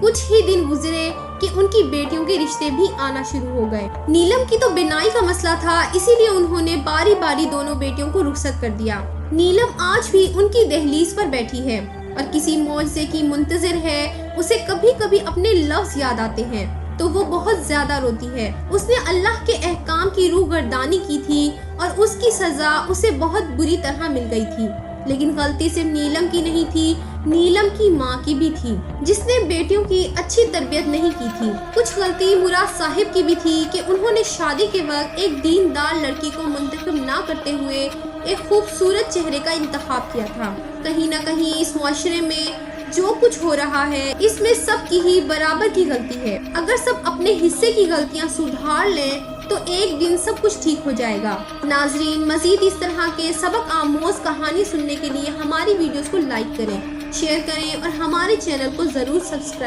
कुछ ही दिन गुजरे कि उनकी बेटियों के रिश्ते भी आना शुरू हो गए। नीलम की तो बिनाई का मसला था, इसीलिए उन्होंने बारी बारी दोनों बेटियों को रुखसत कर दिया। नीलम आज भी उनकी दहलीज पर बैठी है और किसी मौजज़े की मुंतज़िर है। उसे कभी कभी अपने लफ्ज़ याद आते हैं तो वो बहुत ज्यादा रोती है। उसने अल्लाह के अहकाम की रूहगर्दानी की थी और उसकी सजा उसे बहुत बुरी तरह मिल गई थी। लेकिन गलती सिर्फ नीलम की नहीं थी, नीलम की माँ की भी थी, जिसने बेटियों की अच्छी तरबियत नहीं की थी। कुछ गलती मुराद साहिब की भी थी कि उन्होंने शादी के वक्त एक दीनदार लड़की को मुंतखब ना करते हुए एक खूबसूरत चेहरे का इंतखाब किया था। कहीं ना कहीं इस मुआशरे में जो कुछ हो रहा है इसमें सबकी ही बराबर की गलती है। अगर सब अपने हिस्से की गलतियां सुधार लें तो एक दिन सब कुछ ठीक हो जाएगा। नाजरीन, मजीद इस तरह के सबक आमोज कहानी सुनने के लिए हमारी वीडियोस को लाइक करें, शेयर करें और हमारे चैनल को जरूर सब्सक्राइब